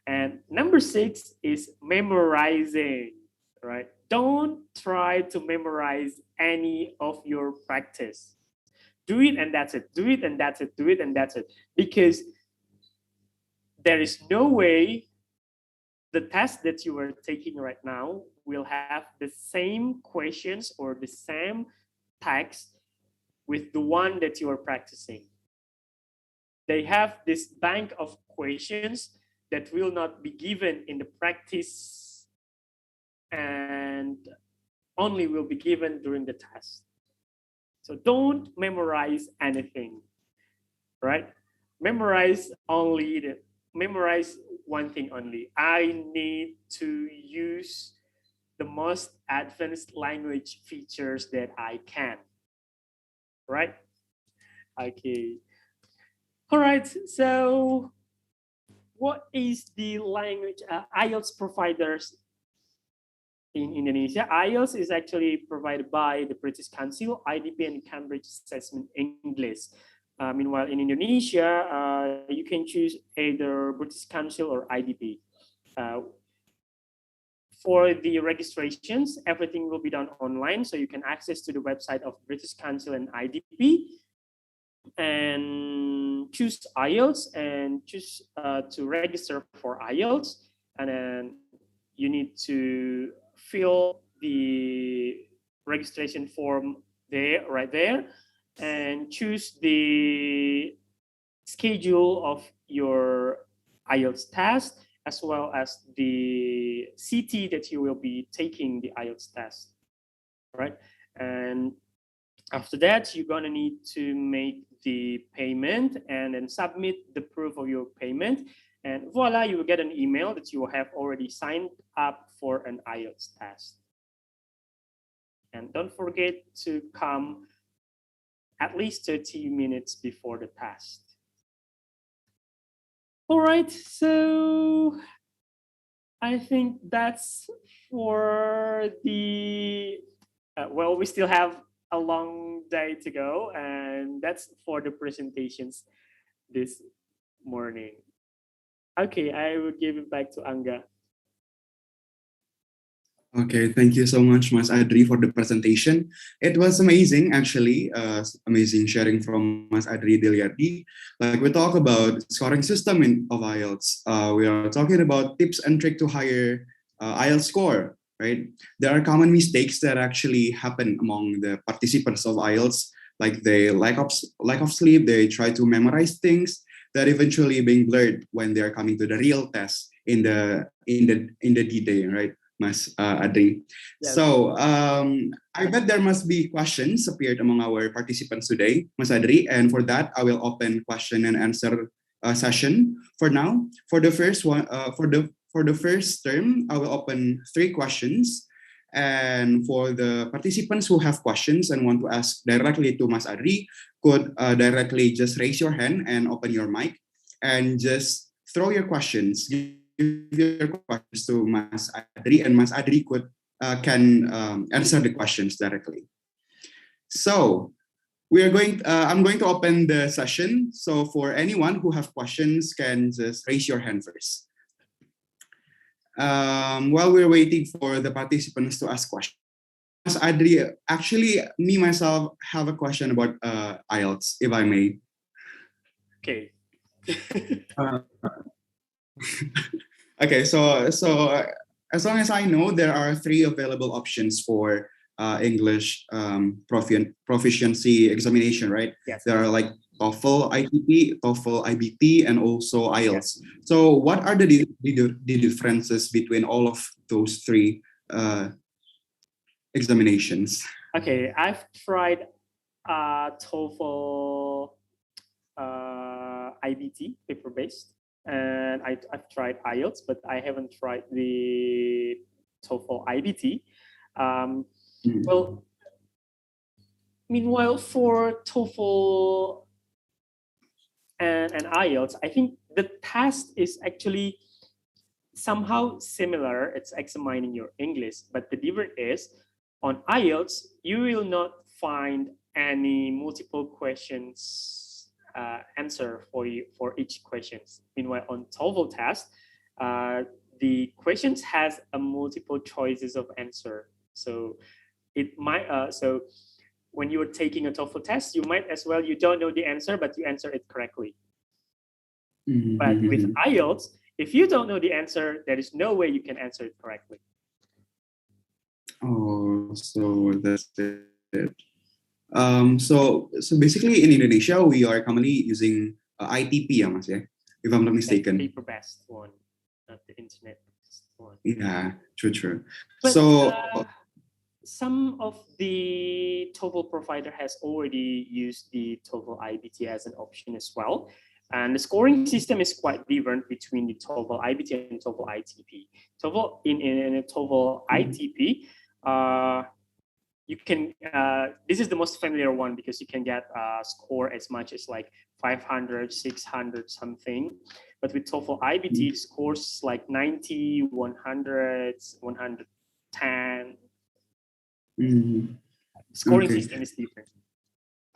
And number 6 is memorizing, right? Don't try to memorize any of your practice. Do it and that's it. Do it and that's it. Do it and that's it. Because there is no way the test that you are taking right now will have the same questions or the same text with the one that you are practicing. They have this bank of questions that will not be given in the practice and only will be given during the test. So don't memorize anything, right? Memorize one thing only. I need to use the most advanced language features that I can, right? Okay. All right, so what is the language IELTS providers in Indonesia? IELTS is actually provided by the British Council, IDP, and Cambridge Assessment English. Meanwhile, in Indonesia, you can choose either British Council or IDP. For the registrations, everything will be done online, so you can access to the website of British Council and IDP and choose IELTS and choose to register for IELTS. And then you need to fill the registration form right there, and choose the schedule of your IELTS test, as well as the city that you will be taking the IELTS test, right? And after that, you're gonna need to make the payment and then submit the proof of your payment. And voila, you will get an email that you have already signed up for an IELTS test. And don't forget to come at least 30 minutes before the test. All right, so I think that's for the, well, we still have a long day to go, and that's for the presentations this morning. Okay, I will give it back to Angga. Okay, thank you so much, Mas Adri, for the presentation. It was amazing, actually, amazing sharing from Mas Adri Diliardi. Like, we talk about scoring system of IELTS. We are talking about tips and tricks to higher IELTS score, right? There are common mistakes that actually happen among the participants of IELTS, like they lack of sleep, they try to memorize things that eventually being blurred when they are coming to the real test in the D-Day, right? Mas Adri. Yes. So I bet there must be questions appeared among our participants today, Mas Adri, and for that I will open question and answer session for now. For the first one, for the first term, I will open 3 questions, and for the participants who have questions and want to ask directly to Mas Adri, could directly just raise your hand and open your mic and just throw your questions. Give your questions to Mas Adri, and Mas Adri can answer the questions directly. So we are I'm going to open the session. So for anyone who have questions, can just raise your hand first. While we're waiting for the participants to ask questions, Adri, actually, me myself have a question about IELTS, if I may. Okay. Okay, as long as I know, there are 3 available options for English proficiency examination, right? Yes. There are like TOEFL ITP, TOEFL IBT, and also IELTS. So what are the differences between all of those 3 examinations? Okay, I've tried TOEFL IBT paper-based, and I've tried IELTS, but I haven't tried the TOEFL IBT. Well, meanwhile, for TOEFL and IELTS, I think the test is actually somehow similar. It's examining your English, but the difference is on IELTS, you will not find any multiple questions answer for each questions. Meanwhile, on TOEFL test, the questions has a multiple choices of answer. So it might so when you're taking a TOEFL test, you might as well, you don't know the answer, but you answer it correctly. But with IELTS, if you don't know the answer, there is no way you can answer it correctly. Oh, so that's it. So basically in Indonesia, we are commonly using ITP, ya, Mas, ya? If I'm not mistaken. The paper-based one, not the internet-based one. Yeah, true. But, so some of the TOEFL provider has already used the TOEFL IBT as an option as well. And the scoring system is quite different between the TOEFL IBT and TOEFL ITP. TOEFL in a TOEFL ITP, you can, this is the most familiar one because you can get a score as much as like 500, 600 something. But with TOEFL IBT, the scores like 90, 100, 110. Scoring system is different.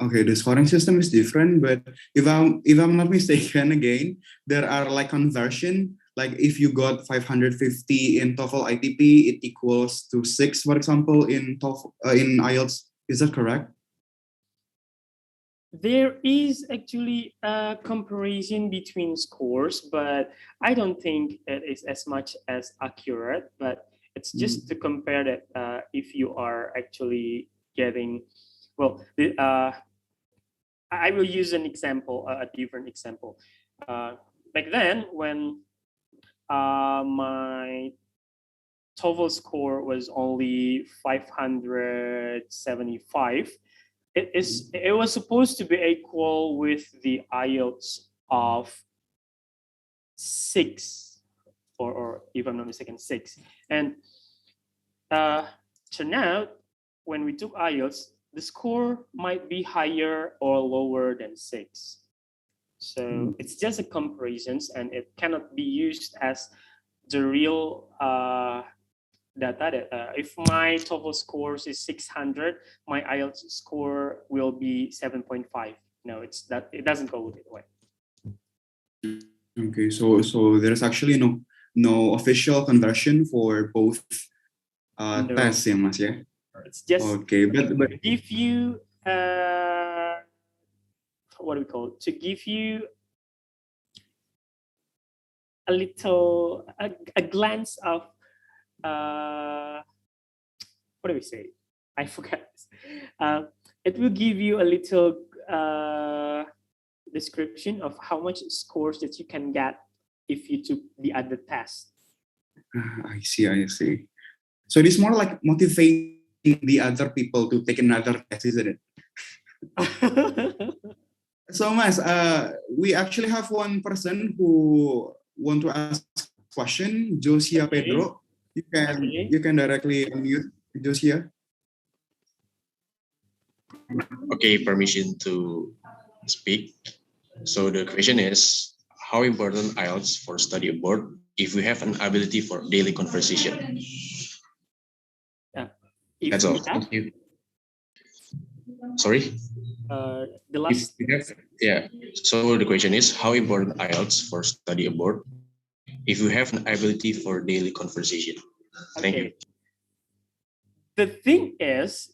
Okay, the scoring system is different, but if I'm not mistaken, again, there are like conversion. Like if you got 550 in TOEFL ITP, it equals to 6, for example, in TOEFL in IELTS. Is that correct? There is actually a comparison between scores, but I don't think it is as much as accurate. But it's just to compare that if you are actually getting, well, I will use an example, a different example. Back then, when my TOEFL score was only 575, it was supposed to be equal with the IELTS of 6, or if I'm not mistaken, 6. And turned out when we took IELTS, the score might be higher or lower than 6. So it's just a comparisons, and it cannot be used as the real data. If my TOEFL scores is 600, my IELTS score will be 7.5. No, it doesn't go that way. Okay, so there's actually no official conversion for both tests, ya, Mas, ya? It's just okay, but give you what do we call it? To give you a little a glance of what do we say? I forgot. It will give you a little description of how much scores that you can get if you took the other test. I see. So it's more like motivating the other people to take another test, isn't it? So, Mas, we actually have one person who want to ask a question, Josia Pedro. You can directly unmute Josia. Okay, permission to speak. So the question is, how important IELTS for study abroad if we have an ability for daily conversation? That's all. Thank you. Sorry? The last. So the question is, how important IELTS for study abroad if you have an ability for daily conversation? Thank you. the thing is,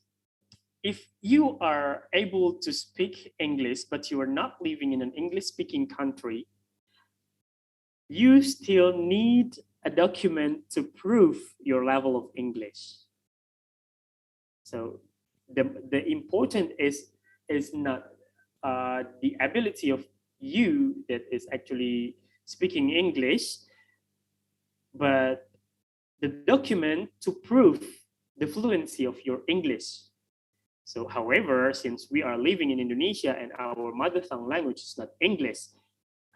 if you are able to speak English, but you are not living in an English-speaking country, you still need a document to prove your level of English. So the important is not the ability of you that is actually speaking English, but the document to prove the fluency of your English. So, however, since we are living in Indonesia and our mother tongue language is not English,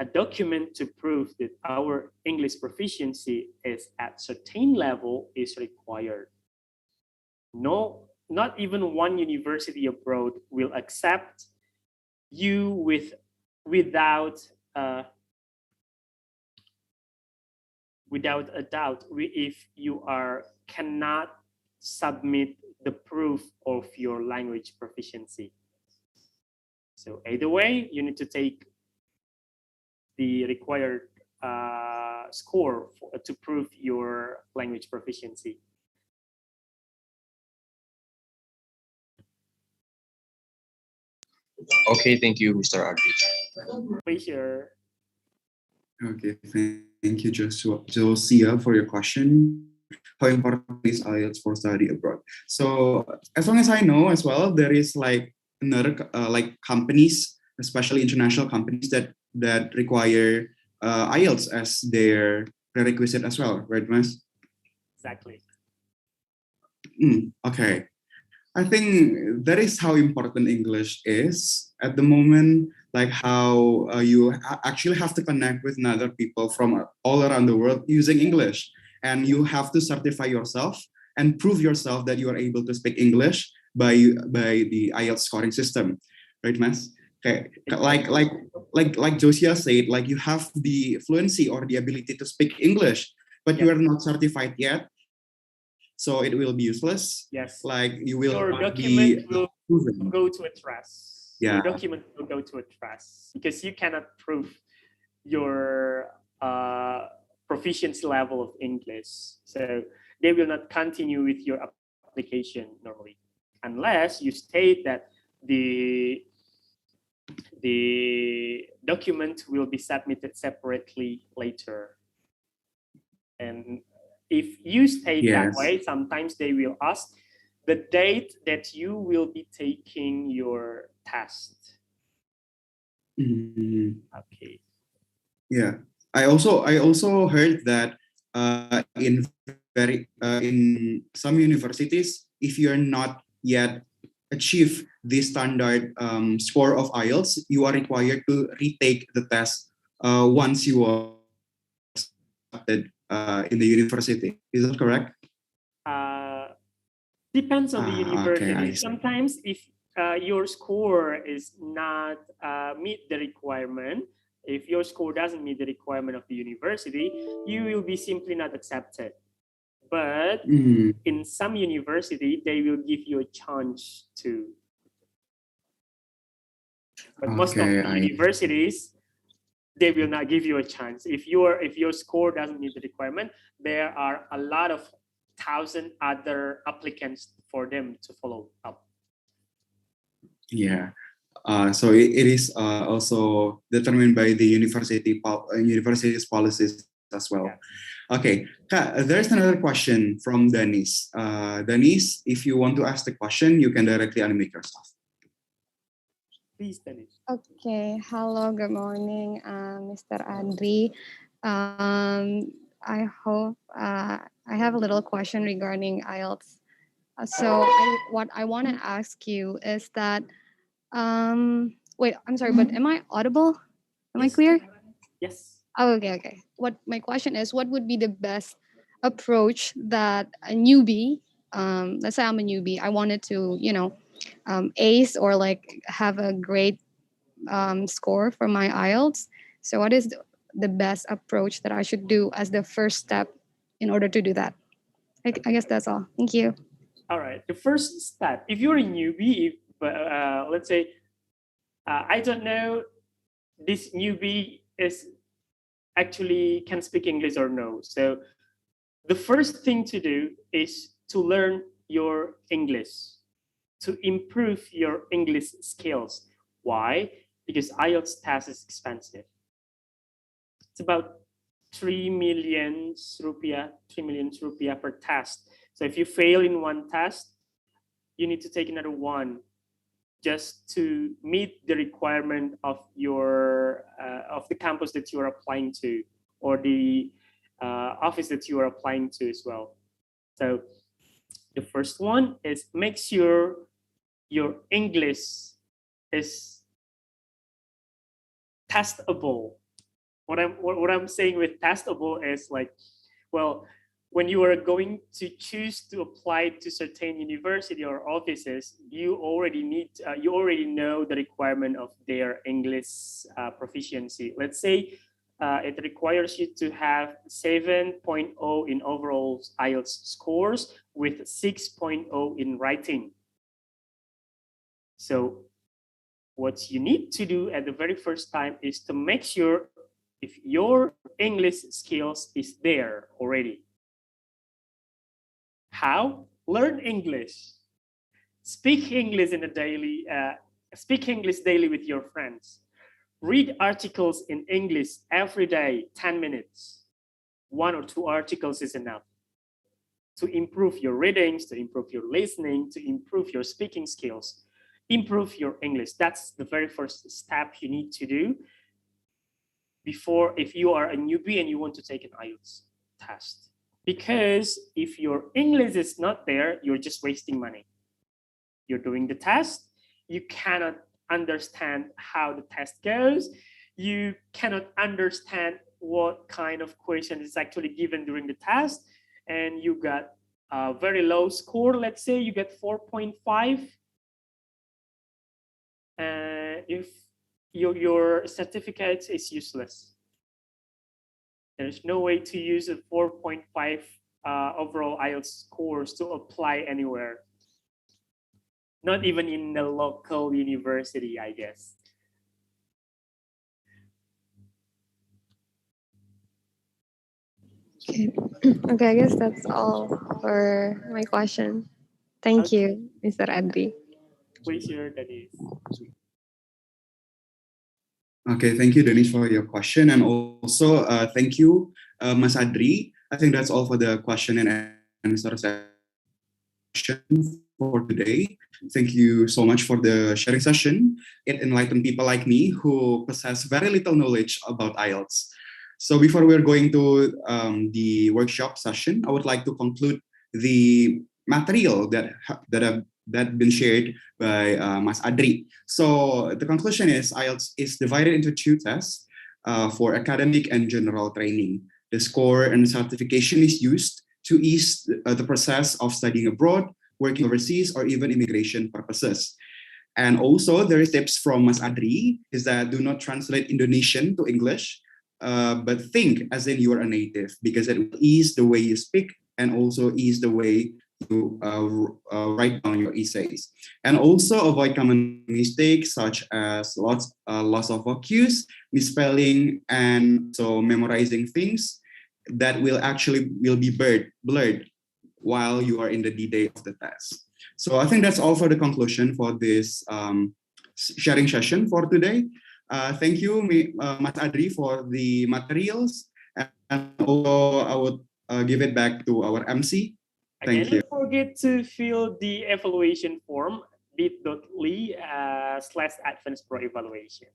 a document to prove that our English proficiency is at certain level is required. No, not even one university abroad will accept you without a doubt if you cannot submit the proof of your language proficiency. So either way, you need to take the required score to prove your language proficiency. Okay, thank you, Mr. Ardi. Pleasure. Okay, thank you, Josia, for your question. How important is IELTS for study abroad? So, as long as I know as well, there is like another like companies, especially international companies that require IELTS as their prerequisite as well, right, Mas? Exactly. Okay. I think that is how important English is at the moment, like how you actually have to connect with other people from all around the world using English. And you have to certify yourself and prove yourself that you are able to speak English by the IELTS scoring system, right, Mas? Okay, like Josia said, like you have the fluency or the ability to speak English, but you are not certified yet. So it will be useless. Yes. Like you will your not document be will proven. go to a trust. Yeah. Your document will go to a trust because you cannot prove your proficiency level of English. So they will not continue with your application normally, unless you state that the document will be submitted separately later. And if you state that way, sometimes they will ask the date that you will be taking your test. Okay. Yeah, I also heard that in some universities, if you're not yet achieve the standard score of IELTS, you are required to retake the test once you are accepted in the university. Is that correct? Depends on the university. Okay, sometimes if your score is not meet the requirement, if your score doesn't meet the requirement of the university, you will be simply not accepted. But in some university, they will give you a chance to. But most of the universities, they will not give you a chance. If your score doesn't meet the requirement, there are a lot of 1,000 other applicants for them to follow up. Yeah. So it is also determined by the university's policies as well. Yeah. Okay, there's another question from Dennis. Dennis, if you want to ask the question, you can directly unmute yourself. Please, Dennis. Okay, hello, good morning, Mr. Andri. I hope I have a little question regarding IELTS. So what I want to ask you is that, wait, I'm sorry, but am I audible? Am I clear? Yes. Oh, okay. What my question is, what would be the best approach that a newbie, let's say I'm a newbie, I wanted to, ace or like have a great score for my IELTS. So what is the best approach that I should do as the first step in order to do that? I guess that's all. Thank you. All right. The first step, if you're a newbie, let's say, I don't know, this newbie is actually can speak English or no. So the first thing to do is to learn your English, to improve your English skills. Why? Because IELTS test is expensive. It's about 3 million rupiah per test. So if you fail in one test, you need to take another one just to meet the requirement of your of the campus that you are applying to, or the office that you are applying to as well. So the first one is make sure your English is testable. What I'm saying with testable is like, well, when you are going to choose to apply to certain university or offices, you already know the requirement of their English proficiency. Let's say it requires you to have 7.0 in overall IELTS scores with 6.0 in writing. So what you need to do at the very first time is to make sure if your English skills is there already. How? Learn English. Speak English in a daily. Speak English daily with your friends. Read articles in English every day, 10 minutes. 1 or 2 articles is enough to improve your readings, to improve your listening, to improve your speaking skills, improve your English. That's the very first step you need to do before, if you are a newbie and you want to take an IELTS test. Because if your English is not there, you're just wasting money. You're doing the test, you cannot understand how the test goes, you cannot understand what kind of question is actually given during the test, and you got a very low score. Let's say you get 4.5, if your certificate is useless. There's no way to use a 4.5 overall IELTS scores to apply anywhere. Not even in the local university, I guess. Okay. Okay, I guess that's all for my question. Thank you, Mr. Adri. Please share, Dennis. Okay, thank you, Dennis, for your question. And also, thank you, Mas Adri. I think that's all for the question and answer session for today. Thank you so much for the sharing session. It enlightened people like me who possess very little knowledge about IELTS. So before we're going to the workshop session, I would like to conclude the material that been shared by Mas Adri. So the conclusion is IELTS is divided into 2 tests for academic and general training. The score and certification is used to ease the process of studying abroad, working overseas, or even immigration purposes. And also there is tips from Mas Adri is that do not translate Indonesian to English, but think as in you are a native, because it will ease the way you speak and also ease the way you write down your essays. And also avoid common mistakes such as loss of vocabulary, misspelling, and so memorizing things that will be blurred while you are in the D-Day of the test. So I think that's all for the conclusion for this sharing session for today. Thank you, Mas Adri, for the materials. And also I would give it back to our MC. Thank you. Don't forget to fill the evaluation form bit.ly/advanced-pro-evaluation.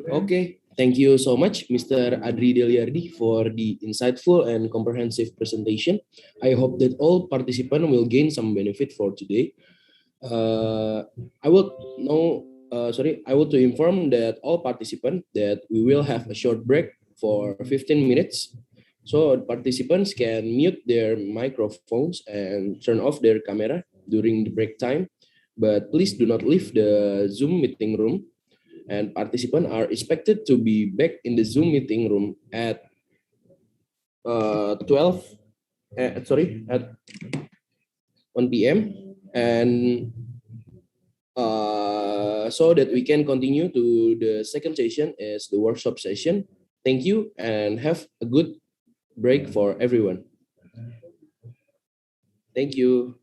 Okay, thank you so much, Mr. Adri Deliardi, for the insightful and comprehensive presentation. I hope that all participants will gain some benefit for today. I would to inform that all participants that we will have a short break for 15 minutes. So participants can mute their microphones and turn off their camera during the break time, but please do not leave the Zoom meeting room. And participants are expected to be back in the Zoom meeting room at 1 p.m. and so that we can continue to the second session as the workshop session. Thank you and have a good break for everyone. Thank you.